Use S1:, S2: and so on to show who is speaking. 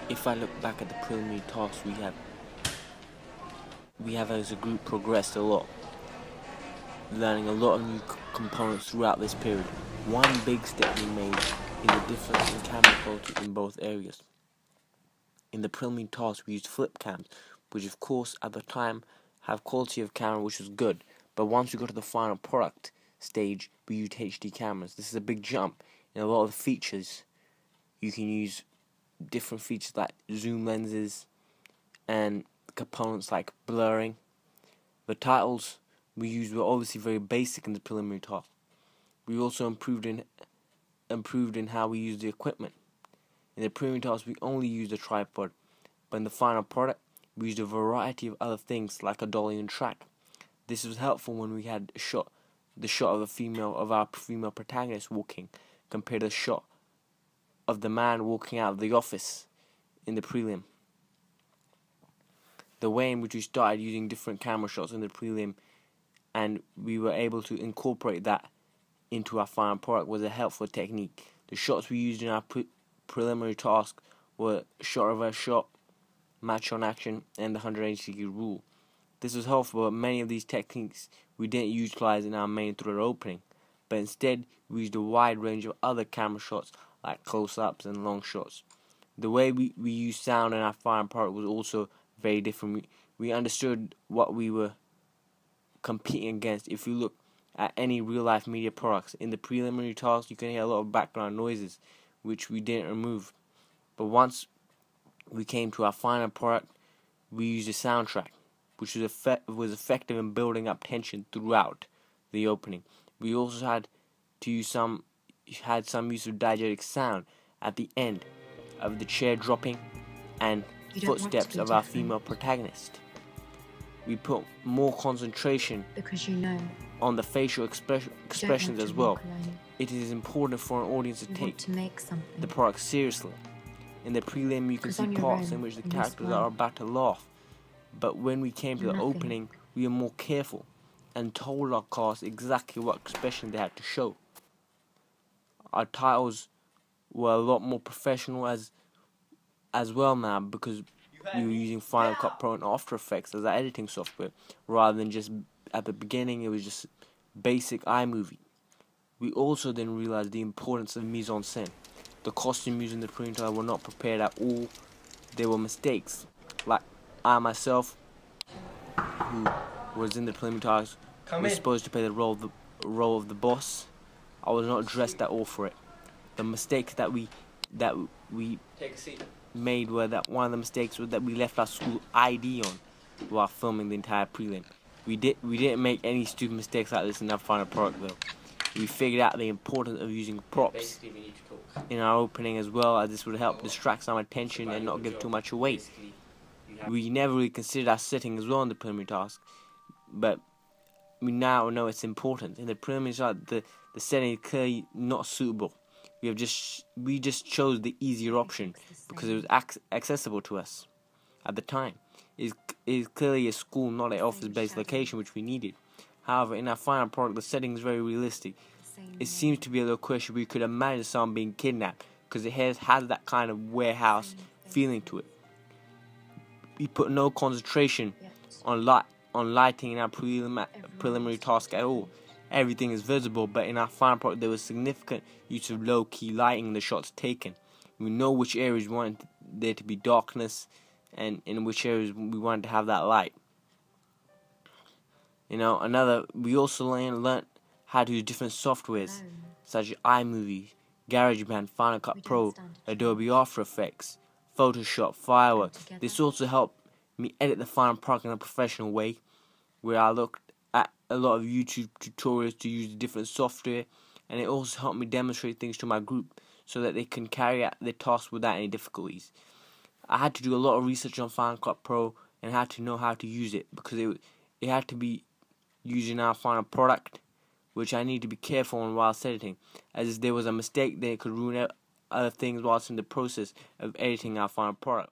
S1: If I look back at the preliminary tasks we have as a group progressed a lot, learning a lot of new components throughout this period. One big step we made in the difference in camera quality in both areas. In the preliminary tasks we used flip cams, which of course at the time have quality of camera which was good, but once we got to the final product stage we used HD cameras. This is a big jump in a lot of the features. You can use different features like zoom lenses and components like blurring. The titles we used were obviously very basic in the preliminary task. We also improved in how we used the equipment. In the preliminary task we only used a tripod, but in the final product we used a variety of other things like a dolly and track. This was helpful when we had the shot of our female protagonist walking, compared to the shot of the man walking out of the office in the prelim. The way in which we started using different camera shots in the prelim and we were able to incorporate that into our final product was a helpful technique. The shots we used in our preliminary task were shot reverse shot, match on action, and the 180-degree rule. This was helpful, but many of these techniques we didn't utilize in our main thriller opening, but instead we used a wide range of other camera shots like close-ups and long shots. The way we used sound in our final product was also very different. We understood what we were competing against. If you look at any real-life media products, in the preliminary tasks you can hear a lot of background noises, which we didn't remove. But once we came to our final product, we used a soundtrack, which was effective in building up tension throughout the opening. We also had some use of diegetic sound at the end of the chair dropping and footsteps of our female protagonist. We put more concentration on the facial expressions as well. It is important for an audience to take the product seriously. In the prelim you can see parts in which the characters are about to laugh, but when we came to the opening we were more careful and told our cast exactly what expression they had to show. Our titles were a lot more professional as well now, because we were using Final Cut Pro and After Effects as our editing software, rather than just at the beginning it was just basic iMovie. We also then realized the importance of mise-en-scène. The costume used in the preliminary were not prepared at all. There were mistakes. Like I myself, who was in the preliminary task, was supposed to play the role of the boss. I was not dressed at all for it. The mistakes that we made were that one of the mistakes was that we left our school ID on while filming the entire prelim. We didn't make any stupid mistakes like this in our final product though. We figured out the importance of using props in our opening as well, as this would help distract some attention and not give too much away. We never really considered our setting as well in the preliminary task, but we now know it's important. In the preliminary task, the setting is clearly not suitable. We just chose the easier option because it was accessible to us at the time. It is clearly a school, not an office-based location, which we needed. However, in our final product, the setting is very realistic. It seems to be a location we could imagine someone being kidnapped, because it has that kind of warehouse feeling to it. We put no concentration on lighting in our preliminary task at all. Everything is visible, but in our final product there was significant use of low-key lighting in the shots taken. We know which areas we wanted there to be darkness and in which areas we wanted to have that light. We also learned how to use different softwares such as iMovie, GarageBand, Final Cut Pro, Adobe After Effects, Photoshop, Fireworks. This also helped me edit the final product in a professional way, where I looked at a lot of YouTube tutorials to use different software, and it also helped me demonstrate things to my group so that they can carry out their tasks without any difficulties. I had to do a lot of research on Final Cut Pro and had to know how to use it, because it had to be used in our final product, which I need to be careful on whilst editing, as if there was a mistake that could ruin other things whilst in the process of editing our final product.